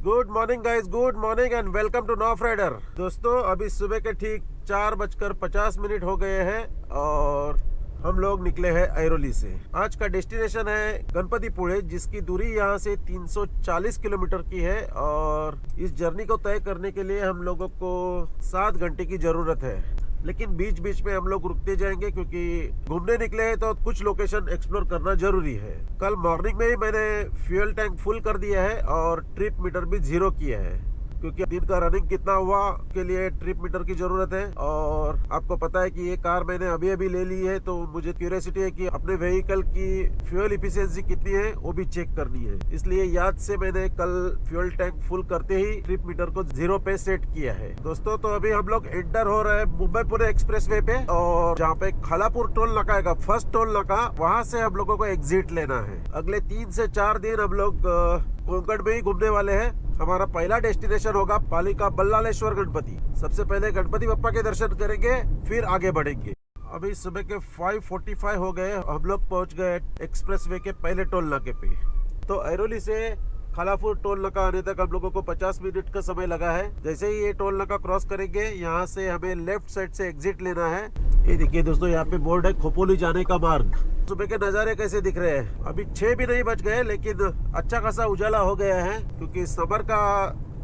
Good morning guys, good morning and welcome to नॉफ rider. दोस्तों अभी सुबह के ठीक 4:50 हो गए हैं और हम लोग निकले हैं ऐरोली से। आज का डेस्टिनेशन है गणपतिपुळे, जिसकी दूरी यहाँ से 340 किलोमीटर की है और इस जर्नी को तय करने के लिए हम लोगों को 7 घंटे की जरूरत है। लेकिन बीच बीच में हम लोग रुकते जाएंगे क्योंकि घूमने निकले हैं तो कुछ लोकेशन एक्सप्लोर करना जरूरी है। कल मॉर्निंग में ही मैंने फ्यूल टैंक फुल कर दिया है और ट्रिप मीटर भी 0 किया है क्योंकि दिन का रनिंग कितना हुआ के लिए ट्रिप मीटर की जरूरत है। और आपको पता है कि ये कार मैंने अभी अभी ले ली है तो मुझे क्यूरियोसिटी है कि अपने व्हीकल की फ्यूल इफिशियंसी कितनी है वो भी चेक करनी है। इसलिए याद से मैंने कल फ्यूल टैंक फुल करते ही ट्रिप मीटर को 0 पे सेट किया है। दोस्तों तो अभी हम लोग एंटर हो रहे हैं मुंबई पुणे एक्सप्रेस वे पे और जहाँ पे खालापुर टोल नाका आएगा, फर्स्ट टोल नाका, वहाँ से हम लोगों को एग्जिट लेना है। अगले 3 से 4 दिन हम लोग कोंकण में ही घूमने वाले हैं। हमारा पहला डेस्टिनेशन होगा पाली का बल्लालेश्वर गणपति। सबसे पहले गणपति बप्पा के दर्शन करेंगे, फिर आगे बढ़ेंगे। अभी सुबह के 5:45 हो गए, हम लोग पहुंच गए एक्सप्रेस वे के पहले टोल नाके पे। तो ऐरोली से खालापुर टोल नाका आने तक हम लोगों को 50 मिनट का समय लगा है। जैसे ही ये टोल नाका क्रॉस करेंगे, यहाँ से हमें लेफ्ट साइड से एग्जिट लेना है। ये देखिए दोस्तों, यहाँ पे बोर्ड है खोपोली जाने का मार्ग। सुबह के नज़ारे कैसे दिख रहे हैं। अभी 6 भी नहीं बज गए लेकिन अच्छा खासा उजाला हो गया है क्योंकि समर का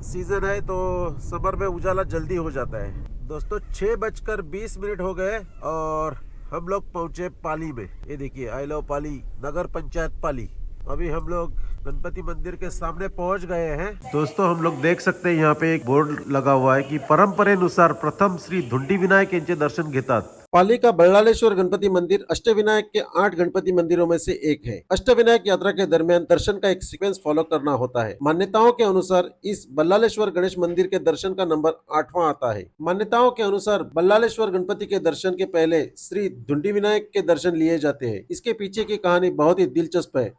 सीजन है तो समर में उजाला जल्दी हो जाता है। दोस्तों 6:20 हो गए और हम लोग पहुंचे पाली में। ये देखिए, आई लव पाली, नगर पंचायत पाली। अभी हम लोग गणपति मंदिर के सामने पहुंच गए हैं। दोस्तों हम लोग देख सकते हैं यहाँ पे एक बोर्ड लगा हुआ है कि परंपरेनुसार प्रथम श्री धुंडी विनायक यांचे दर्शन घेतात। पाली का बल्लालेश्वर गणपति मंदिर अष्टविनायक के 8 गणपति मंदिरों में से एक है। अष्टविनायक यात्रा के दरमियान दर्शन का एक सीक्वेंस फॉलो करना होता है। मान्यताओं के अनुसार इस बल्लालेश्वर गणेश मंदिर के दर्शन का नंबर 8वां आता है। मान्यताओं के अनुसार बल्लालेश्वर गणपति के दर्शन के पहले श्री धुंडी विनायक के दर्शन लिए जाते हैं। इसके पीछे की कहानी बहुत ही दिलचस्प है।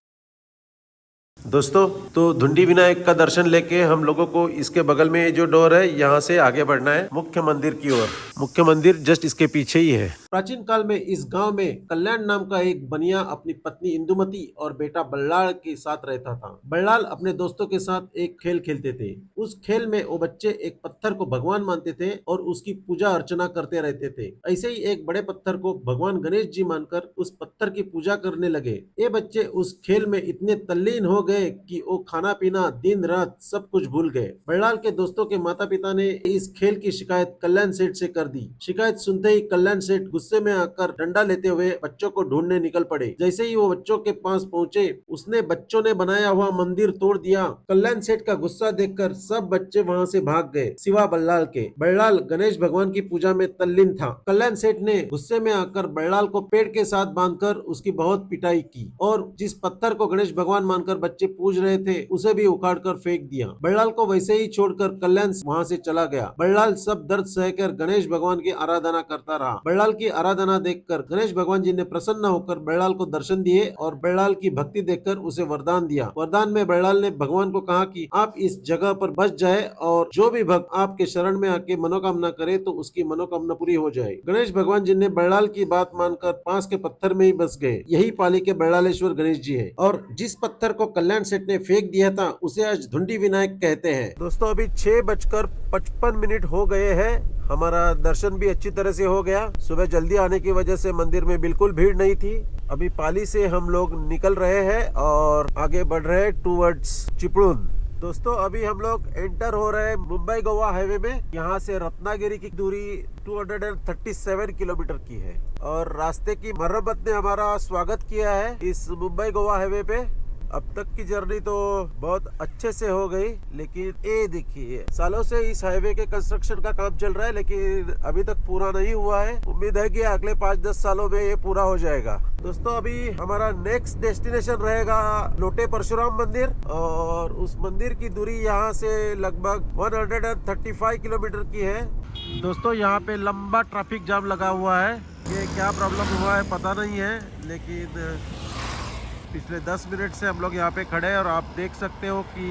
दोस्तों तो धुंडी विनायक का दर्शन लेके हम लोगों को इसके बगल में जो डोर है, यहाँ से आगे बढ़ना है मुख्य मंदिर की ओर। मुख्य मंदिर जस्ट इसके पीछे ही है। प्राचीन काल में इस गांव में कल्याण नाम का एक बनिया अपनी पत्नी इंदुमती और बेटा बल्लाल के साथ रहता था। बल्लाल अपने दोस्तों के साथ एक खेल खेलते थे। उस खेल में वो बच्चे एक पत्थर को भगवान मानते थे और उसकी पूजा अर्चना करते रहते थे। ऐसे ही एक बड़े पत्थर को भगवान गणेश जी मानकर उस पत्थर की पूजा करने लगे। ये बच्चे उस खेल में इतने तल्लीन हो गए कि वो खाना पीना दिन रात सब कुछ भूल गए। बल्लाल के दोस्तों के माता पिता ने इस खेल की शिकायत कल्याण सेठ से कर दी। शिकायत सुनते ही कल्याण सेठ गुस्से में आकर डंडा लेते हुए बच्चों को ढूंढने निकल पड़े। जैसे ही वो बच्चों के पास पहुंचे, उसने बच्चों ने बनाया हुआ मंदिर तोड़ दिया। कल्याण सेठ का गुस्सा देखकर सब बच्चे वहां से भाग गए सिवा बल्लाल के। बल्लाल गणेश भगवान की पूजा में तल्लीन था। कल्याण सेठ ने गुस्से में आकर बल्लाल को पेड़ के साथ बांधकर उसकी बहुत पिटाई की और जिस पत्थर को गणेश भगवान मानकर बच्चे पूज रहे थे उसे भी उखाड़ कर फेंक दिया। बल्लाल को वैसे ही छोड़कर कल्याण वहां से चला गया। बल्लाल सब दर्द सहकर गणेश भगवान की आराधना करता रहा। बल्लाल की आराधना देखकर गणेश भगवान जी ने प्रसन्न होकर बल्लाल को दर्शन दिए और बल्लाल की भक्ति देखकर उसे वरदान दिया। वरदान में बल्लाल ने भगवान को कहा कि आप इस जगह पर बस जाए और जो भी भक्त आपके शरण में आके मनोकामना करे तो उसकी मनोकामना पूरी हो जाए। गणेश भगवान जी ने बल्लाल की बात मानकर पास के पत्थर में ही बस गए। यही पाली के बल्लालेश्वर गणेश जी है और जिस पत्थर को कल्याण सेठ ने फेंक दिया था उसे आज धुंडी विनायक कहते हैं। दोस्तों अभी 6:55 हो गए हैं। हमारा दर्शन भी अच्छी तरह से हो गया। सुबह जल्दी आने की वजह से मंदिर में बिल्कुल भीड़ नहीं थी। अभी पाली से हम लोग निकल रहे हैं और आगे बढ़ रहे हैं टूवर्ड्स चिपळूण। दोस्तों अभी हम लोग एंटर हो रहे हैं मुंबई गोवा हाईवे में। यहाँ से रत्नागिरी की दूरी 237 किलोमीटर की है और रास्ते की मरम्मत ने हमारा स्वागत किया है इस मुंबई गोवा हाईवे पे। अब तक की जर्नी तो बहुत अच्छे से हो गई, लेकिन ये देखिए सालों से इस हाईवे के कंस्ट्रक्शन का काम चल रहा है लेकिन अभी तक पूरा नहीं हुआ है। उम्मीद है कि अगले 5-10 सालों में ये पूरा हो जाएगा। दोस्तों अभी हमारा नेक्स्ट डेस्टिनेशन रहेगा लोटे परशुराम मंदिर और उस मंदिर की दूरी यहाँ से लगभग 135 किलोमीटर की है। दोस्तों यहाँ पे लंबा ट्रैफिक जाम लगा हुआ है। ये क्या प्रॉब्लम हुआ है पता नहीं है, लेकिन पिछले 10 मिनट से हम लोग यहाँ पे खड़े हैं और आप देख सकते हो कि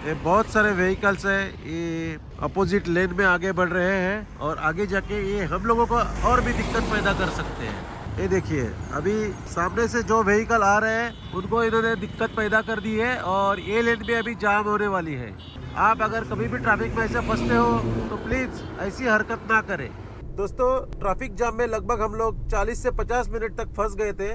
ये बहुत सारे व्हीकल्स है, ये अपोजिट लेन में आगे बढ़ रहे हैं और आगे जाके ये हम लोगों को और भी दिक्कत पैदा कर सकते हैं। ये देखिए, अभी सामने से जो व्हीकल आ रहे हैं उनको इन्होंने दिक्कत पैदा कर दी है और ये लेन भी अभी जाम होने वाली है। आप अगर कभी भी ट्रैफिक में ऐसे फंसते हो तो प्लीज ऐसी हरकत ना करें। दोस्तों, ट्रैफिक जाम में लगभग हम लोग 40 से 50 मिनट तक फंस गए थे।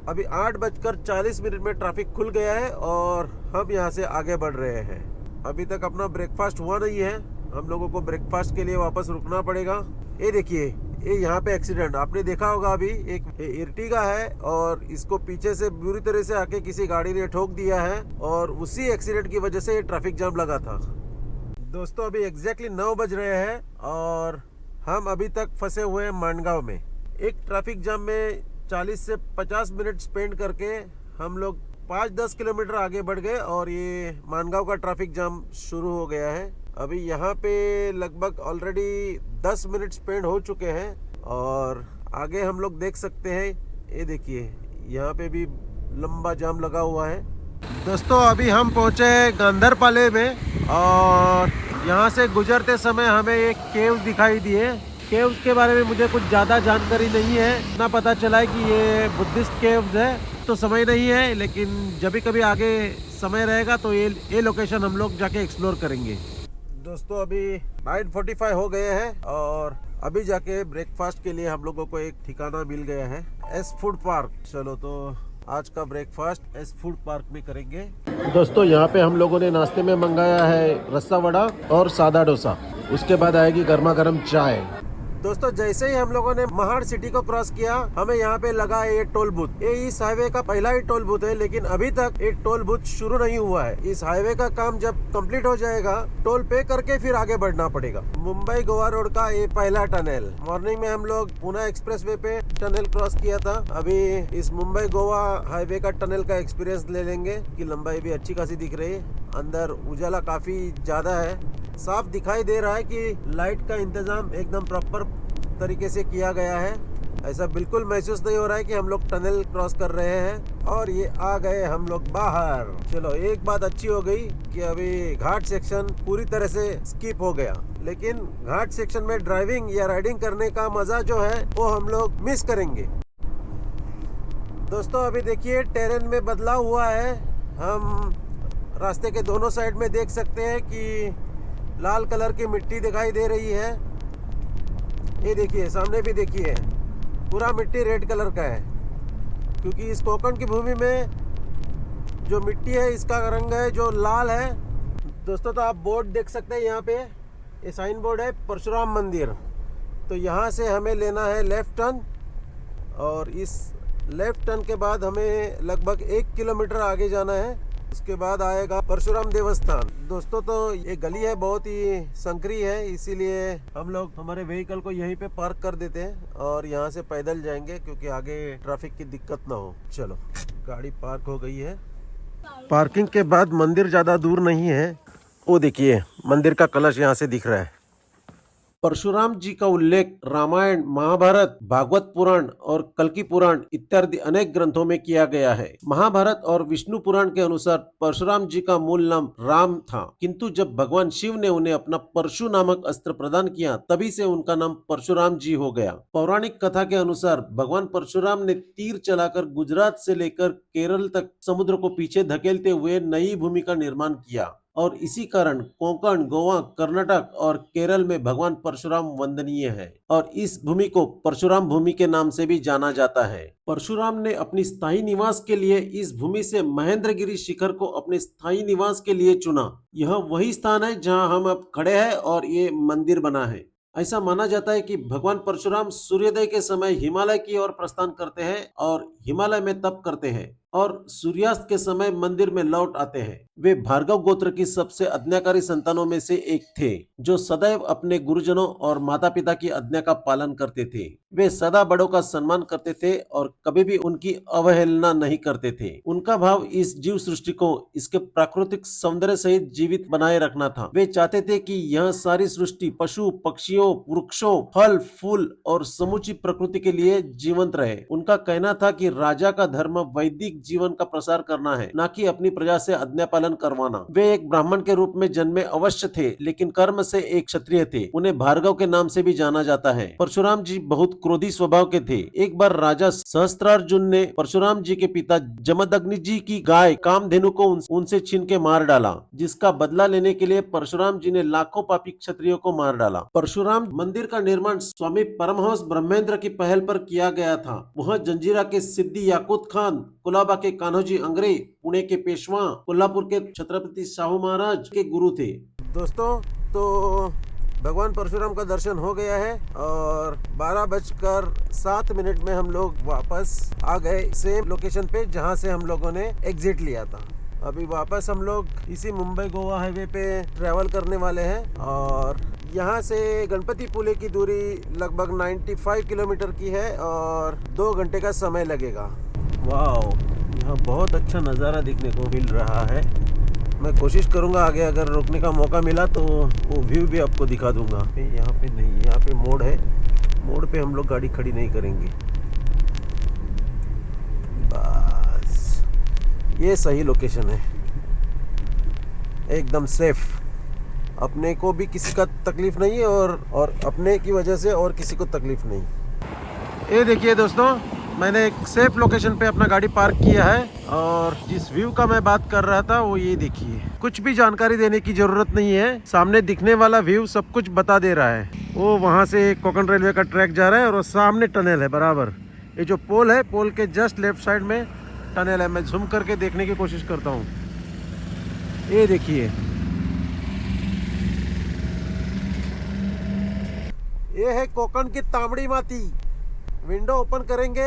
अभी 8:40 में ट्रैफिक खुल गया है और हम यहाँ से आगे बढ़ रहे हैं। अभी तक अपना ब्रेकफास्ट हुआ नहीं है, हम लोगों को ब्रेकफास्ट के लिए वापस रुकना पड़ेगा। ये देखिए, ये यहाँ पे एक्सीडेंट आपने देखा होगा। अभी एक इर्टिगा है और इसको पीछे से बुरी तरह से आके किसी गाड़ी ने ठोक दिया है और उसी एक्सीडेंट की वजह से ये ट्रैफिक जाम लगा था। दोस्तों, अभी एग्जैक्टली 9 बज रहे हैं और हम अभी तक फंसे हुए हैं मानगांव में। एक ट्रैफिक जाम में 40 से 50 मिनट स्पेंड करके हम लोग 5-10 किलोमीटर आगे बढ़ गए और ये मानगांव का ट्रैफिक जाम शुरू हो गया है। अभी यहाँ पे लगभग ऑलरेडी 10 मिनट स्पेंड हो चुके हैं और आगे हम लोग देख सकते हैं। ये देखिए, यहाँ पे भी लंबा जाम लगा हुआ है। दोस्तों, अभी हम पहुँचे गांधरपाले में और यहाँ से गुजरते समय हमें एक केव दिखाई दिए। केव्स के बारे में मुझे कुछ ज़्यादा जानकारी नहीं है, इतना पता चला है कि ये बुद्धिस्ट केव्स है। तो समय नहीं है, लेकिन जब भी कभी आगे समय रहेगा तो ये लोकेशन हम लोग जाके एक्सप्लोर करेंगे। दोस्तों, अभी 9:45 हो गए हैं और अभी जाके ब्रेकफास्ट के लिए हम लोगों को एक ठिकाना मिल गया है, एस फूड पार्क। चलो, तो आज का ब्रेकफास्ट एस फूड पार्क में करेंगे। दोस्तों, यहाँ पे हम लोगों ने नाश्ते में मंगाया है रस्सा वड़ा और सादा डोसा। उसके बाद आएगी गर्मा गर्म चाय। दोस्तों, जैसे ही हम लोगों ने महाड़ सिटी को क्रॉस किया, हमें यहाँ पे लगा ये टोल बूथ। ये इस हाईवे का पहला ही टोल बूथ है, लेकिन अभी तक एक टोल बूथ शुरू नहीं हुआ है। इस हाईवे का काम जब कंप्लीट हो जाएगा, टोल पे करके फिर आगे बढ़ना पड़ेगा। मुंबई गोवा रोड का ये पहला टनल। मॉर्निंग में हम लोग पुणे एक्सप्रेसवे पे टनल क्रॉस किया था। अभी इस मुंबई गोवा हाईवे का टनल का एक्सपीरियंस ले लेंगे कि लंबाई भी अच्छी खासी दिख रही है। अंदर उजाला काफी ज्यादा है, साफ दिखाई दे रहा है कि लाइट का इंतजाम एकदम प्रॉपर तरीके से किया गया है। ऐसा बिल्कुल महसूस नहीं हो रहा है कि हम लोग टनल क्रॉस कर रहे हैं। और ये आ गए हम लोग बाहर। चलो, एक बात अच्छी हो गई कि अभी घाट सेक्शन पूरी तरह से स्किप हो गया, लेकिन घाट सेक्शन में ड्राइविंग या राइडिंग करने का मजा जो है वो हम लोग मिस करेंगे। दोस्तों, अभी देखिए टेरेन में बदलाव हुआ है। हम रास्ते के दोनों साइड में देख सकते हैं कि लाल कलर की मिट्टी दिखाई दे रही है। ये देखिए, सामने भी देखिए, पूरा मिट्टी रेड कलर का है, क्योंकि इस कोकण की भूमि में जो मिट्टी है इसका रंग है जो लाल है। दोस्तों, तो आप बोर्ड देख सकते हैं, यहाँ पे ये साइन बोर्ड है परशुराम मंदिर। तो यहाँ से हमें लेना है लेफ्ट टर्न और इस लेफ्ट टर्न के बाद हमें लगभग 1 किलोमीटर आगे जाना है। उसके बाद आएगा परशुराम देवस्थान। दोस्तों, तो ये गली है बहुत ही संकरी है, इसीलिए हम लोग हमारे व्हीकल को यहीं पे पार्क कर देते हैं और यहाँ से पैदल जाएंगे, क्योंकि आगे ट्रैफिक की दिक्कत ना हो। चलो, गाड़ी पार्क हो गई है। पार्किंग के बाद मंदिर ज़्यादा दूर नहीं है। वो देखिए, मंदिर का कलश यहाँ से दिख रहा है। परशुराम जी का उल्लेख रामायण, महाभारत, भागवत पुराण और कल्कि पुराण इत्यादि अनेक ग्रंथों में किया गया है। महाभारत और विष्णु पुराण के अनुसार परशुराम जी का मूल नाम राम था, किंतु जब भगवान शिव ने उन्हें अपना परशु नामक अस्त्र प्रदान किया, तभी से उनका नाम परशुराम जी हो गया। पौराणिक कथा के अनुसार भगवान परशुराम ने तीर चलाकर गुजरात से लेकर केरल तक समुद्र को पीछे धकेलते हुए नई भूमि का निर्माण किया और इसी कारण कोंकण, गोवा, कर्नाटक और केरल में भगवान परशुराम वंदनीय है और इस भूमि को परशुराम भूमि के नाम से भी जाना जाता है। परशुराम ने अपनी स्थायी निवास के लिए इस भूमि से महेंद्रगिरी शिखर को अपने स्थायी निवास के लिए चुना। यह वही स्थान है जहां हम अब खड़े हैं और ये मंदिर बना है। ऐसा माना जाता है कि भगवान परशुराम सूर्योदय के समय हिमालय की ओर प्रस्थान करते हैं और हिमालय में तप करते हैं और सूर्यास्त के समय मंदिर में लौट आते हैं। वे भार्गव गोत्र की सबसे आज्ञाकारी संतानों में से एक थे, जो सदैव अपने गुरुजनों और माता पिता की आज्ञा का पालन करते थे। वे सदा बड़ों का सम्मान करते थे और कभी भी उनकी अवहेलना नहीं करते थे। उनका भाव इस जीव सृष्टि को इसके प्राकृतिक सौंदर्य सहित जीवित बनाए रखना था। वे चाहते थे कि यह सारी सृष्टि पशु, पक्षियों, वृक्षों, फल, फूल और समूची प्रकृति के लिए जीवंत रहे। उनका कहना था कि राजा का धर्म वैदिक वैदिक जीवन का प्रसार करना है, न कि अपनी प्रजा से आज्ञा पालन करवाना। वे एक ब्राह्मण के रूप में जन्मे अवश्य थे, लेकिन कर्म से एक क्षत्रिय थे। उन्हें भार्गव के नाम से भी जाना जाता है। परशुराम जी बहुत क्रोधी स्वभाव के थे। एक बार राजा सहस्त्रार्जुन ने परशुराम जी के पिता जमदग्नि जी की गाय कामधेनु को उनसे छीन के मार डाला, जिसका बदला लेने के लिए परशुराम जी ने लाखों पापी क्षत्रियों को मार डाला। परशुराम मंदिर का निर्माण स्वामी परमहंस ब्रह्मेंद्र की पहल पर किया गया था। वह जंजीरा के सिद्दी याकूत खान, कुलाबा के कान्होजी अंग्रे, पुणे के पेशवा, कोल्हापुर के छत्रपति शाहू महाराज के गुरु थे। दोस्तों, तो भगवान परशुराम का दर्शन हो गया है और 12:07 में हम लोग वापस आ गए सेम लोकेशन पे जहां से हम लोगों ने एग्जिट लिया था। अभी वापस हम लोग इसी मुंबई गोवा हाईवे पे ट्रैवल करने वाले हैं और यहाँ से गणपति पुले की दूरी लगभग 95 किलोमीटर की है और 2 घंटे का समय लगेगा। वाओ, यहाँ बहुत अच्छा नज़ारा देखने को मिल रहा है। मैं कोशिश करूँगा आगे अगर रुकने का मौका मिला तो वो व्यू भी आपको दिखा दूँगा। यहाँ पे नहीं, यहाँ पे मोड़ है, मोड़ पे हम लोग गाड़ी खड़ी नहीं करेंगे। बस ये सही लोकेशन है, एकदम सेफ। अपने को भी किसी का तकलीफ नहीं है और अपने की वजह से और किसी को तकलीफ नहीं। ये देखिए दोस्तों, मैंने एक सेफ लोकेशन पे अपना गाड़ी पार्क किया है और जिस व्यू का मैं बात कर रहा था वो ये देखिए। कुछ भी जानकारी देने की जरूरत नहीं है, सामने दिखने वाला व्यू सब कुछ बता दे रहा है। वो वहाँ से कोंकण रेलवे का ट्रैक जा रहा है और वो सामने टनल है बराबर। ये जो पोल है, पोल के जस्ट लेफ्ट साइड में टनल है। मैं झूम करके देखने की कोशिश करता हूँ। ये देखिए, ये है कोंकण की तांबड़ी माती। विंडो ओपन करेंगे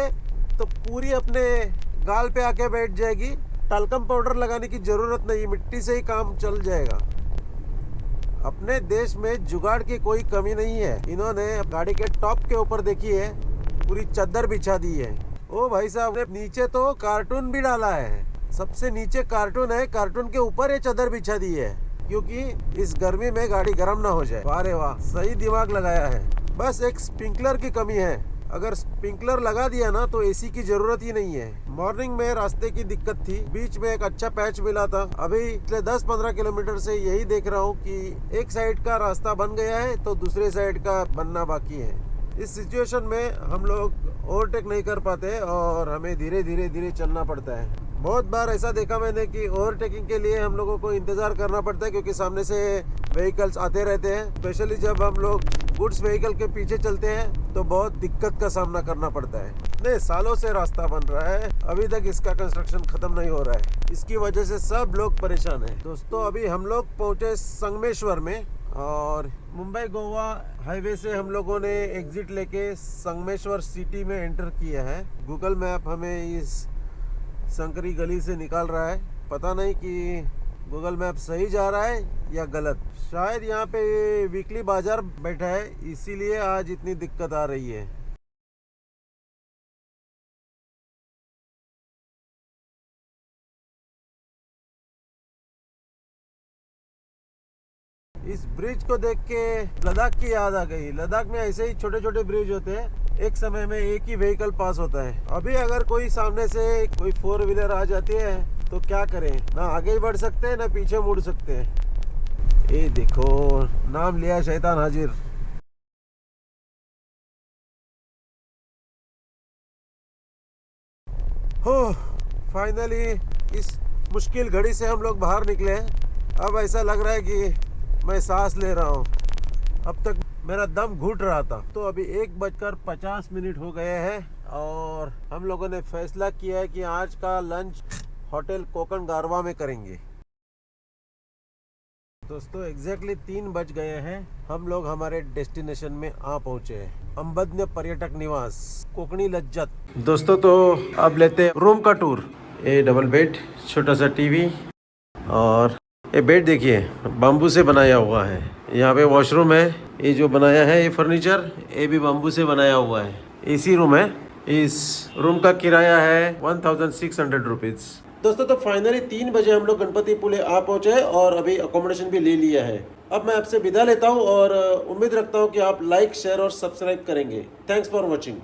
तो पूरी अपने गाल पे आके बैठ जाएगी। टल्कम पाउडर लगाने की जरूरत नहीं, मिट्टी से ही काम चल जाएगा। अपने देश में जुगाड़ की कोई कमी नहीं है। इन्होंने गाड़ी के टॉप के ऊपर देखिए पूरी चादर बिछा दी है। ओ भाई साहब ने नीचे तो कार्टून भी डाला है। सबसे नीचे कार्टून है, कार्टून के ऊपर ये चादर बिछा दी है क्योंकि इस गर्मी में गाड़ी गर्म ना हो जाए। वाह रे वाह, सही दिमाग लगाया है। बस एक स्प्रिंकलर की कमी है। अगर स्प्रिंकलर लगा दिया ना तो एसी की जरूरत ही नहीं है। मॉर्निंग में रास्ते की दिक्कत थी, बीच में एक अच्छा पैच मिला था। अभी पिछले 10-15 किलोमीटर से यही देख रहा हूँ कि एक साइड का रास्ता बन गया है तो दूसरे साइड का बनना बाकी है। इस सिचुएशन में हम लोग ओवरटेक नहीं कर पाते और हमें धीरे धीरे चलना पड़ता है। बहुत बार ऐसा देखा मैंने कि ओवरटेकिंग के लिए हम लोगों को इंतज़ार करना पड़ता है क्योंकि सामने से व्हीकल्स आते रहते हैं। स्पेशली जब हम लोग गुड्स व्हीकल के पीछे चलते हैं तो बहुत दिक्कत का सामना करना पड़ता है। नहीं, सालों से रास्ता बन रहा है, अभी तक इसका कंस्ट्रक्शन खत्म नहीं हो रहा है। इसकी वजह से सब लोग परेशान हैं। दोस्तों, अभी हम लोग पहुँचे संगमेश्वर में और मुंबई गोवा हाईवे से हम लोगों ने एग्जिट लेके संगमेश्वर सिटी में एंटर किया है। गूगल मैप हमें इस संकरी गली से निकाल रहा है। पता नहीं कि गूगल मैप सही जा रहा है या गलत। शायद यहाँ पे वीकली बाजार बैठा है, इसीलिए आज इतनी दिक्कत आ रही है। इस ब्रिज को देख के लद्दाख की याद आ गई। लद्दाख में ऐसे ही छोटे छोटे ब्रिज होते हैं, एक समय में एक ही व्हीकल पास होता है। अभी अगर कोई सामने से कोई 4 व्हीलर आ जाती है तो क्या करें, ना आगे बढ़ सकते हैं ना पीछे मुड़ सकते हैं। ये देखो, नाम लिया शैतान हाजिर। हो, फाइनली इस मुश्किल घड़ी से हम लोग बाहर निकले हैं। अब ऐसा लग रहा है कि मैं सांस ले रहा हूँ। अब तक मेरा दम घुट रहा था। तो अभी 1:50 हो गए हैं और हम लोगों ने फैसला किया है कि आज का लंच होटल कोंकण गारवा में करेंगे। दोस्तों, एग्जैक्टली 3 बज गए हैं। हम लोग हमारे डेस्टिनेशन में आ पहुंचे हैं, अंबज्ञ पर्यटक निवास, कोंकणी लज्जत। दोस्तों, तो अब लेते हैं रूम का टूर। ये डबल बेड, छोटा सा टीवी और ये बेड देखिए बाम्बू से बनाया हुआ है। यहाँ पे वॉशरूम है। ये जो बनाया है ये फर्नीचर, ये भी बाम्बू से बनाया हुआ है। एसी रूम है। इस रूम का किराया है 1600 रुपीज़। दोस्तों, तो फाइनली 3 बजे हम लोग गणपति पुले आ पहुंचे और अभी अकोमोडेशन भी ले लिया है। अब मैं आपसे विदा लेता हूं और उम्मीद रखता हूं कि आप लाइक, शेयर और सब्सक्राइब करेंगे। Thanks for watching.